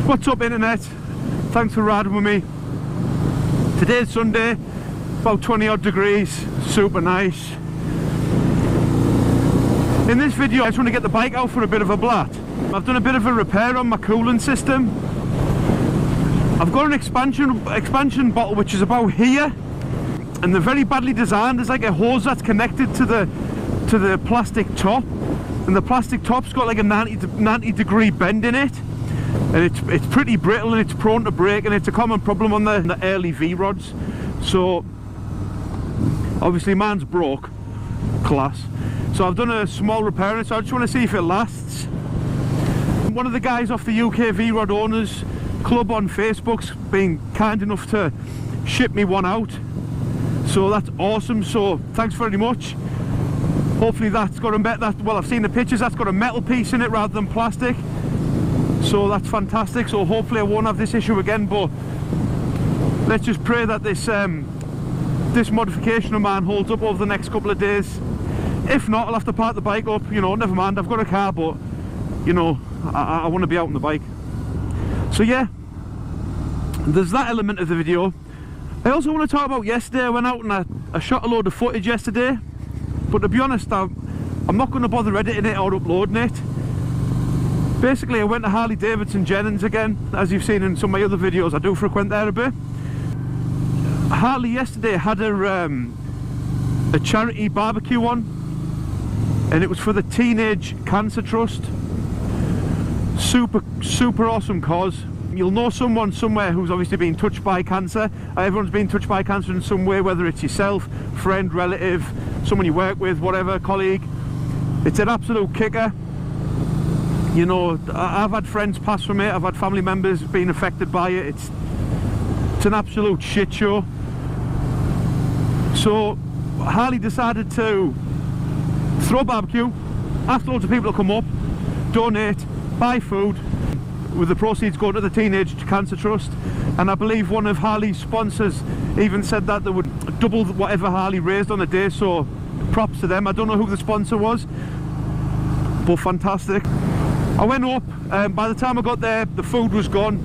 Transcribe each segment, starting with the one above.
What's up, internet? Thanks for riding with me. Today's Sunday, about 20 odd degrees, super nice. In this video I just want to get the bike out for a bit of a blat. I've done a bit of a repair on my coolant system. I've got an expansion bottle which is about here, and they're very badly designed. There's like a hose that's connected to the plastic top, and the plastic top's got like a 90 degree bend in it, and it's pretty brittle and it's prone to break, and it's a common problem on the early V rods. So obviously mine's broke, class. So I've done a small repair on it, so I just want to see if it lasts. One of the guys off the UK V Rod Owners Club on Facebook's been kind enough to ship me one out, so that's awesome. So thanks very much. Hopefully that's got well, I've seen the pictures, that's got a metal piece in it rather than plastic, so that's fantastic. So hopefully I won't have this issue again, but let's just pray that this modification of mine holds up over the next couple of days. If not, I'll have to park the bike up, you know, never mind, I've got a car, but you know, I want to be out on the bike. So yeah, there's that element of the video. I also want to talk about yesterday. I went out and I shot a load of footage yesterday, but to be honest, I'm not going to bother editing it or uploading it. Basically, I went to Harley Davidson Jennings again. As you've seen in some of my other videos, I do frequent there a bit. Harley yesterday had a charity barbecue on, and it was for the Teenage Cancer Trust. Super awesome cause. You'll know someone somewhere who's obviously been touched by cancer. Everyone's been touched by cancer in some way, whether it's yourself, friend, relative, someone you work with, whatever, colleague. It's an absolute kicker. You know, I've had friends pass from it, I've had family members being affected by it. It's an absolute shit show. So Harley decided to throw a barbecue, ask loads of people to come up, donate, buy food, with the proceeds go to the Teenage Cancer Trust. And I believe one of Harley's sponsors even said that they would double whatever Harley raised on the day, so props to them. I don't know who the sponsor was, but fantastic. I went up, by the time I got there the food was gone.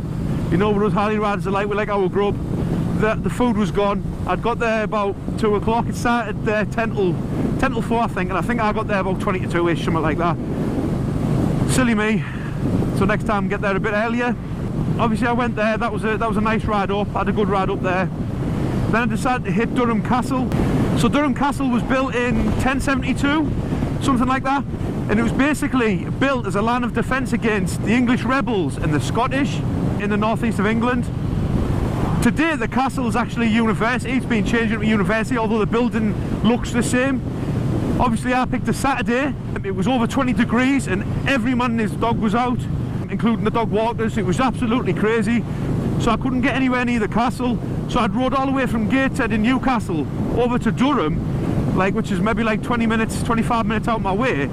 You know what us Harley riders are like, we like our grub. The food was gone. I'd got there about 2 o'clock. It started there 10 till 4 I think, and I think I got there about 20 to 2ish, something like that. Silly me. So next time get there a bit earlier. Obviously I went there, that was a nice ride up, I had a good ride up there. Then I decided to hit Durham Castle. So Durham Castle was built in 1072, something like that, and it was basically built as a line of defence against the English rebels and the Scottish in the northeast of England. Today the castle is actually a university. It's been changed into a university, although the building looks the same. Obviously I picked a Saturday, it was over 20 degrees and every man and his dog was out, including the dog walkers. It was absolutely crazy, so I couldn't get anywhere near the castle. So I'd rode all the way from Gateshead in Newcastle over to Durham, which is maybe like 20 minutes, 25 minutes out my way,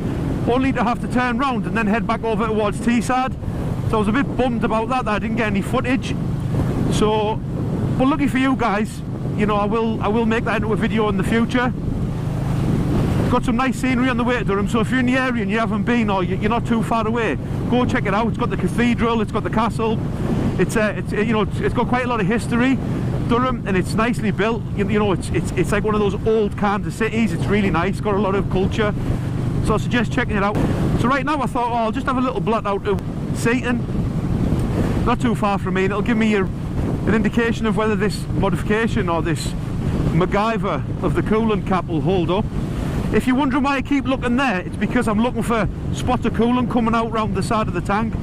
only to have to turn round and then head back over towards Teesside. So I was a bit bummed about that I didn't get any footage. So, but lucky for you guys, you know, I will make that into a video in the future. Got some nice scenery on the way to Durham, so if you're in the area and you haven't been, or you're not too far away, go check it out. It's got the cathedral, it's got the castle, it's got quite a lot of history, Durham, and it's nicely built. You know, it's like one of those old kind of cities. It's really nice, got a lot of culture, so I suggest checking it out. So right now I thought, I'll just have a little blot out of Seaton, not too far from me, and it'll give me an indication of whether this modification or this MacGyver of the coolant cap will hold up. If you're wondering why I keep looking there, it's because I'm looking for spots of coolant coming out round the side of the tank.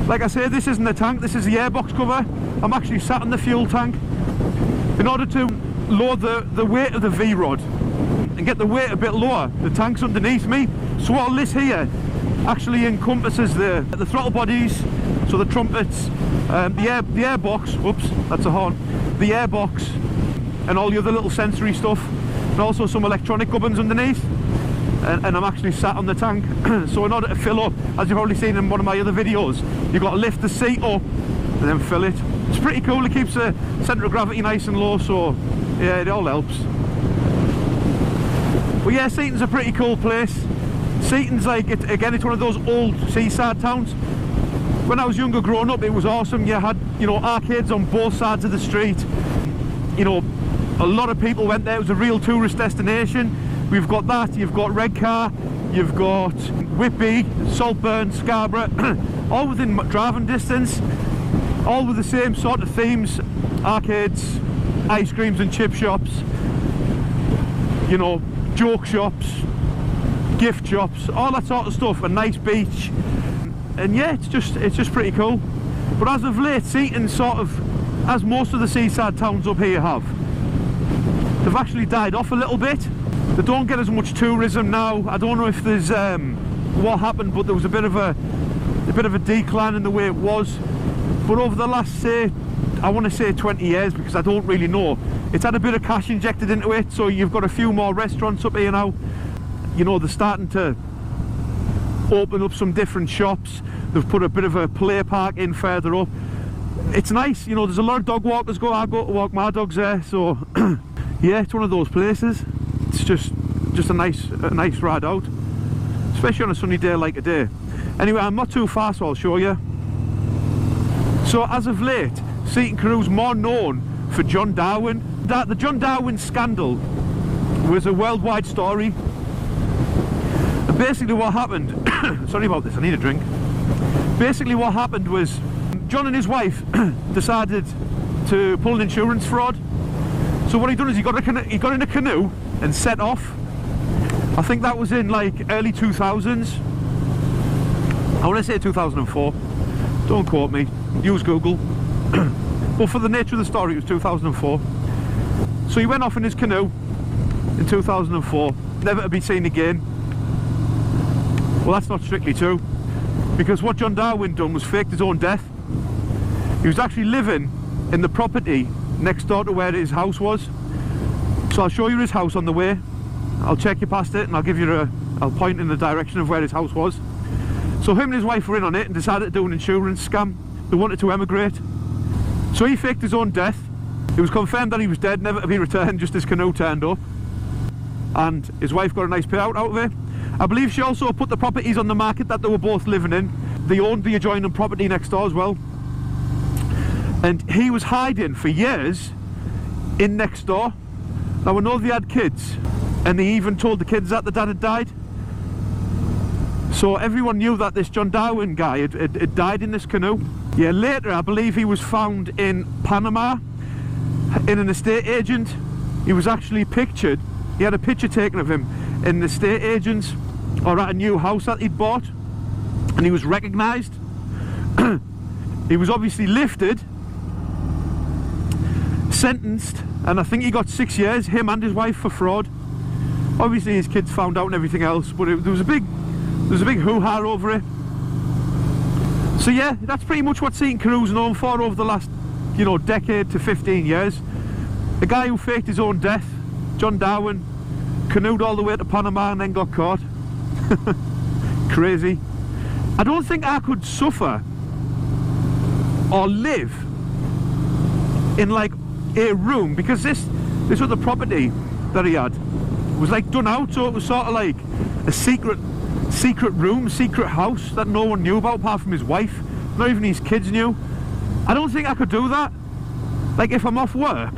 Like I say, this isn't the tank, this is the airbox cover. I'm actually sat in the fuel tank. In order to lower the weight of the V Rod and get the weight a bit lower, the tank's underneath me. So all this here actually encompasses the throttle bodies, so the trumpets, the airbox, oops, that's a horn, the airbox and all the other little sensory stuff, and also some electronic gubbins underneath, and I'm actually sat on the tank. So in order to fill up, as you've already seen in one of my other videos, you've got to lift the seat up and then fill it. It's pretty cool, it keeps the centre of gravity nice and low, so yeah, it all helps. But yeah, Seaton's a pretty cool place. Seaton's like, again, it's one of those old seaside towns. When I was younger growing up, it was awesome. You had, you know, arcades on both sides of the street. You know, a lot of people went there. It was a real tourist destination. We've got that, you've got Redcar, you've got Whitby, Saltburn, Scarborough, all within driving distance, all with the same sort of themes: arcades, ice creams and chip shops, you know, joke shops, gift shops, all that sort of stuff, a nice beach. And yeah, it's just pretty cool. But as of late, Seaton sort of, as most of the seaside towns up here have, they've actually died off a little bit. They don't get as much tourism now. I don't know if there's what happened, but there was a bit of a decline in the way it was. But over the last, say, I want to say 20 years, because I don't really know, it's had a bit of cash injected into it. So you've got a few more restaurants up here now. You know, they're starting to open up some different shops. They've put a bit of a play park in further up. It's nice, you know. There's a lot of dog walkers I go to walk my dogs there, so yeah, it's one of those places. It's just a nice ride out, especially on a sunny day like today. Anyway, I'm not too far, so I'll show you. So as of late, Seaton Carew's more known for John Darwin. The John Darwin scandal was a worldwide story. And basically what happened, sorry about this, I need a drink. Basically what happened was John and his wife decided to pull an insurance fraud. So what he done is he got in a canoe and set off. I think that was in like early 2000s. I want to say 2004. Don't quote me. Use Google. But for the nature of the story, it was 2004. So he went off in his canoe in 2004, never to be seen again. Well, that's not strictly true, because what John Darwin done was faked his own death. He was actually living in the property next door to where his house was. So I'll show you his house on the way. I'll check you past it and I'll point in the direction of where his house was. So him and his wife were in on it and decided to do an insurance scam. They wanted to emigrate. So he faked his own death. It was confirmed that he was dead, never to be returned, just his canoe turned up. And his wife got a nice payout out of it. I believe she also put the properties on the market that they were both living in. They owned the adjoining property next door as well. And he was hiding for years in next door. Now I know they had kids, and they even told the kids that the dad had died. So everyone knew that this John Darwin guy had died in this canoe. Yeah, later I believe he was found in Panama in an estate agent. He was actually pictured, he had a picture taken of him in the estate agents or at a new house that he'd bought, and he was recognised. He was obviously lifted, sentenced, and I think he got 6 years, him and his wife, for fraud. Obviously his kids found out and everything else, but there was a big hoo-ha over it. So yeah, that's pretty much what Seaton Carew's known for over the last, you know, decade to 15 years. The guy who faked his own death, John Darwin, canoed all the way to Panama and then got caught. Crazy. I don't think I could suffer or live in like a room, because this other property that he had was like done out, so it was sort of like a secret room, secret house that no one knew about apart from his wife. Not even his kids knew. I don't think I could do that. Like if I'm off work,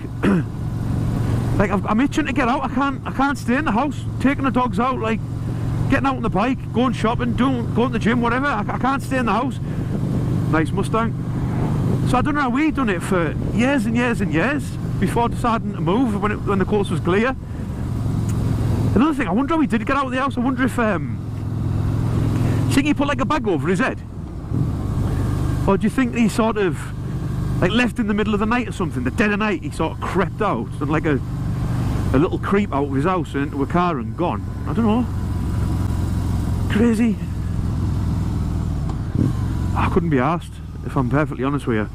like I'm itching to get out. I can't stay in the house. Taking the dogs out, like getting out on the bike, going shopping, going to the gym, whatever. I can't stay in the house. Nice Mustang. So I don't know how we done it for years and years and years before deciding to move when the coast was clear. Another thing, I wonder how he did get out of the house. I wonder if do you think he put like a bag over his head? Or do you think he sort of like left in the middle of the night or something, the dead of night, he sort of crept out and like a little creep out of his house and into a car and gone? I don't know. Crazy. I couldn't be arsed, if I'm perfectly honest with you.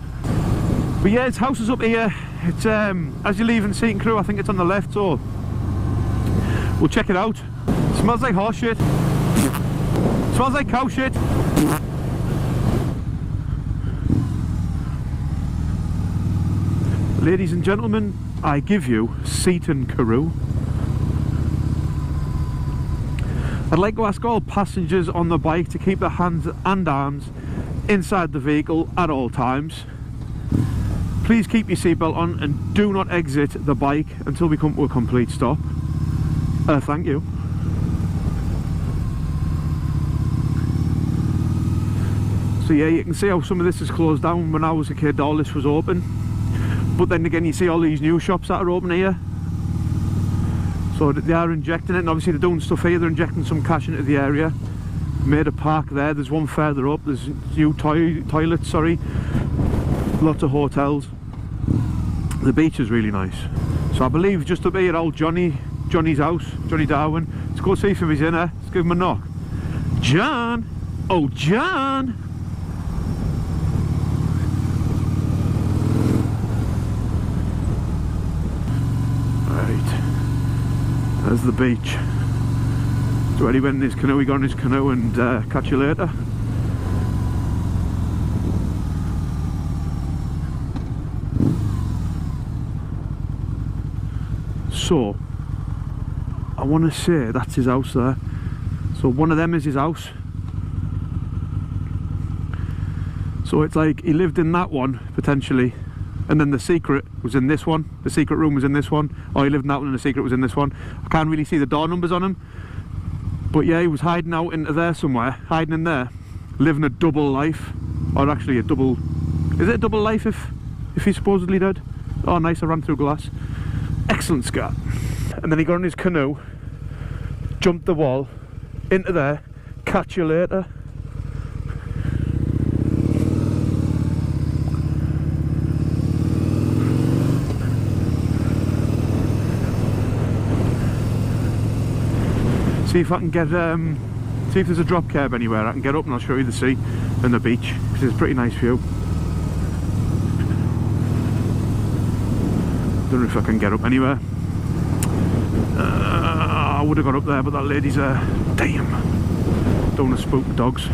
But yeah, his house is up here. It's as you're leaving Seaton Carew, I think it's on the left, so we'll check it out. It smells like horse shit. Smells like cow shit. Ladies and gentlemen, I give you Seaton Carew. I'd like to ask all passengers on the bike to keep their hands and arms inside the vehicle at all times. Please keep your seatbelt on and do not exit the bike until we come to a complete stop. Thank you. So yeah, you can see how some of this is closed down. When I was a kid, all this was open. But then again, you see all these new shops that are open here. So they are injecting it, and obviously they're doing stuff here. They're injecting some cash into the area. Made a park there. There's one further up. There's new toilets, sorry. Lots of hotels. The beach is really nice. So I believe just up here, old Johnny's house, Johnny Darwin. Let's go see if he's in there. Let's give him a knock. John! Oh, John! Right. There's the beach. So he went in his canoe, he got in his canoe, and catch you later. So, I want to say that's his house there. So one of them is his house. So it's like he lived in that one, potentially. And then the secret was in this one. The secret room was in this one. Or he lived in that one and the secret was in this one. I can't really see the door numbers on him. But yeah, he was hiding out into there somewhere. Hiding in there. Living a double life. Or actually a double... Is it a double life if he's supposedly dead? Oh nice, I ran through glass. Excellent scat. And then he got on his canoe, jumped the wall, into there, catch you later. See if I can get, see if there's a drop curb anywhere. I can get up and I'll show you the sea and the beach, because it's a pretty nice view. Don't know if I can get up anywhere. I would have got up there, but that lady's damn. Don't want to spook the dogs.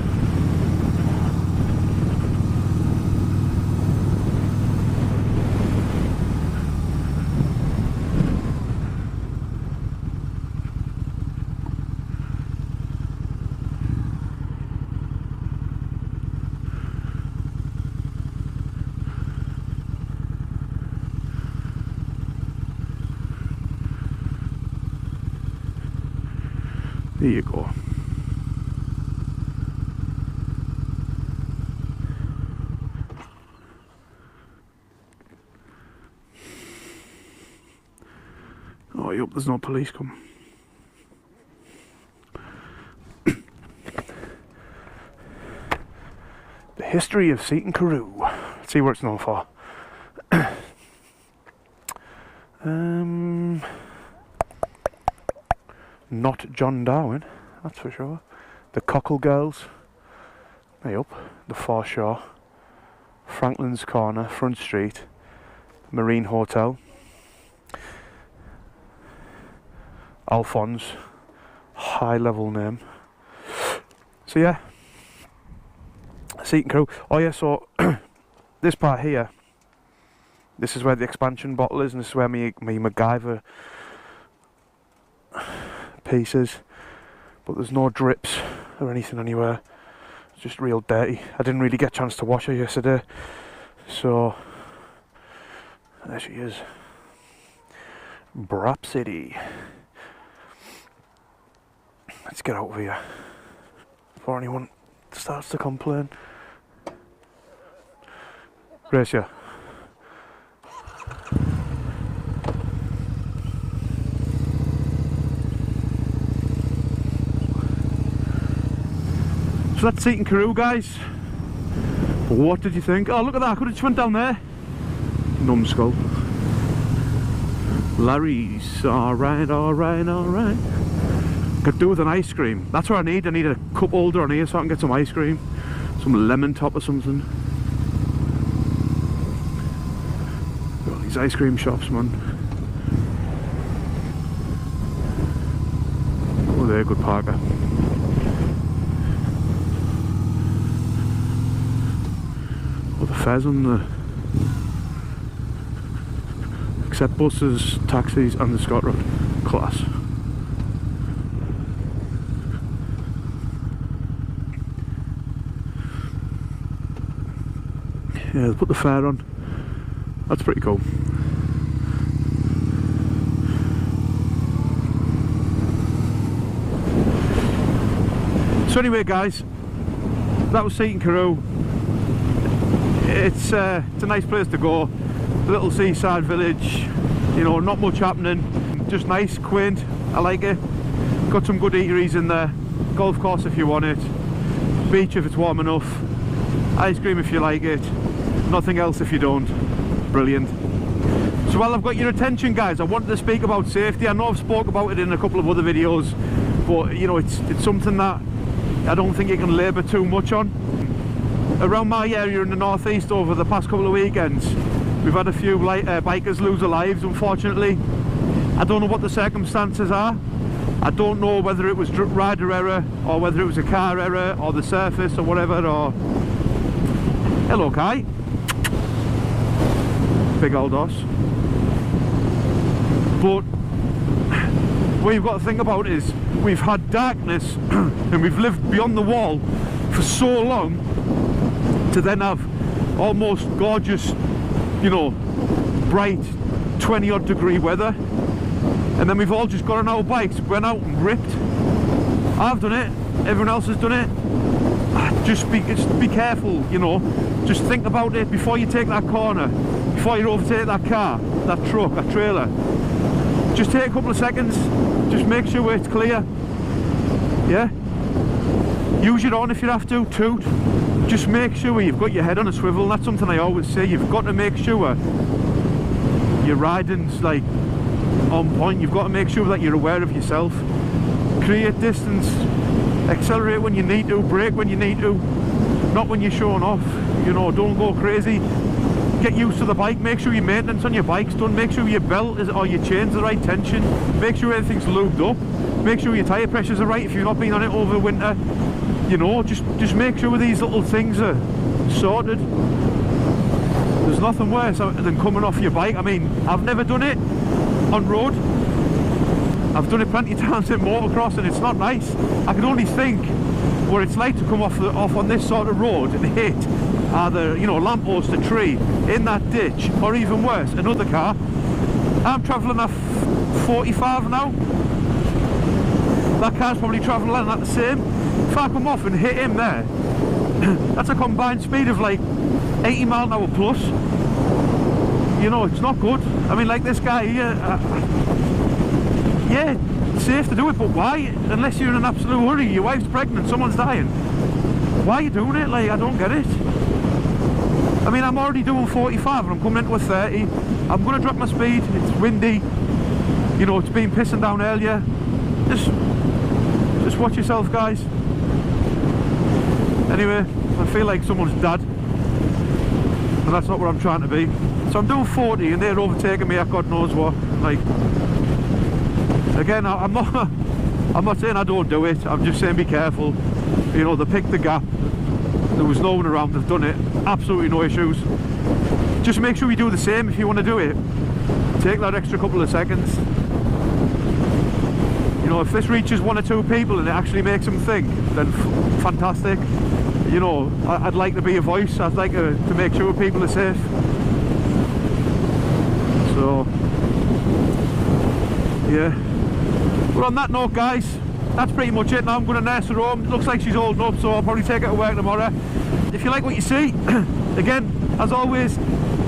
There you go. Oh, I hope there's no police come. The history of Seaton Carew. Let's see what it's known for. Not John Darwin, that's for sure. The Cockle Girls, way up. The Foreshore, Franklin's Corner, Front Street, Marine Hotel, Alphonse, high level name. So yeah, Seaton Carew. Oh yeah, so this part here, this is where the expansion bottle is, and this is where my MacGyver pieces, but there's no drips or anything anywhere. It's just real dirty. I didn't really get a chance to wash her yesterday, so there she is. Brap City. Let's get out of here before anyone starts to complain. Gracia. So that's Seaton Carew, guys. What did you think? Oh, look at that, I could have just went down there. Numbskull. Larry's, alright, alright, alright. Could do with an ice cream. That's what I need a cup holder on here so I can get some ice cream. Some lemon top or something. Got these ice cream shops, man. Oh, they're good, Parker. The fares on the except buses, taxis and the Scott Road class. Yeah, put the fare on. That's pretty cool. So anyway guys, that was Seaton Carew. It's a nice place to go. A little seaside village, you know, not much happening, just nice, quaint. I like it. Got some good eateries in there, golf course if you want it, beach if it's warm enough, ice cream if you like it, nothing else if you don't. Brilliant. So while I've got your attention guys, I wanted to speak about safety. I know I've spoke about it in a couple of other videos, but you know, it's something that I don't think you can labour too much on. Around my area in the northeast over the past couple of weekends, we've had a few bikers lose their lives, unfortunately. I don't know what the circumstances are. I don't know whether it was rider error or whether it was a car error or the surface or whatever. Or hello Kai, big old horse. But what you've got to think about is we've had darkness and we've lived beyond the wall for so long to then have almost gorgeous, you know, bright 20 odd degree weather, and then we've all just got on our bikes, went out and ripped. I've done it, everyone else has done it. Just be careful, you know, just think about it before you take that corner, before you overtake that car, that truck, that trailer. Just take a couple of seconds, just make sure it's clear. Yeah, use your horn if you have to, toot. Just make sure you've got your head on a swivel. That's something I always say. You've got to make sure your riding's like on point. You've got to make sure that you're aware of yourself. Create distance, accelerate when you need to, brake when you need to, not when you're showing off. You know, don't go crazy. Get used to the bike. Make sure your maintenance on your bike's done. Make sure your belt is, or your chain's the right tension. Make sure everything's lubed up. Make sure your tyre pressures are right if you've not been on it over winter. You know, just make sure these little things are sorted. There's nothing worse than coming off your bike. I mean, I've never done it on road. I've done it plenty of times in motocross and it's not nice. I can only think what it's like to come off on this sort of road and hit either, you know, lamppost, a tree, in that ditch, or even worse, another car. I'm travelling at 45 now. That car's probably travelling at the same. If I come off and hit him there, that's a combined speed of like 80 mile an hour plus. You know, it's not good. I mean, like this guy here, yeah, it's safe to do it, but why? Unless you're in an absolute hurry, your wife's pregnant, someone's dying. Why are you doing it? Like, I don't get it. I mean, I'm already doing 45 and I'm coming into a 30. I'm going to drop my speed. It's windy. You know, it's been pissing down earlier. Just watch yourself, guys. Anyway, I feel like someone's dad, and that's not what I'm trying to be. So I'm doing 40 and they're overtaking me at God knows what. Like, again, I'm not saying I don't do it. I'm just saying be careful. You know, they picked the gap. There was no one around. They've done it. Absolutely no issues. Just make sure you do the same if you want to do it. Take that extra couple of seconds. You know, if this reaches 1 or 2 people and it actually makes them think, then fantastic. You know, I'd like to be a voice. I'd like to make sure people are safe. So, yeah. But on that note, guys, that's pretty much it. Now I'm going to nurse her home. It looks like she's holding up, so I'll probably take her to work tomorrow. If you like what you see, again, as always,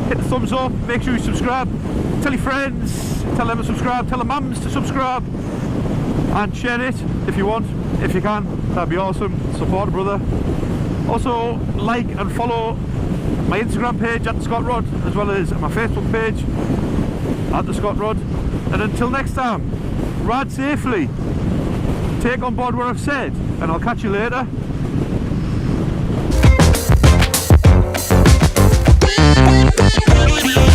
hit the thumbs up, make sure you subscribe, tell your friends, tell them to subscribe, tell the mums to subscribe, and share it if you want, if you can. That'd be awesome. Support a brother. Also, like and follow my Instagram page at the Scott Rod, as well as my Facebook page at the Scott Rod. And until next time, ride safely, take on board what I've said, and I'll catch you later. We'll be right back.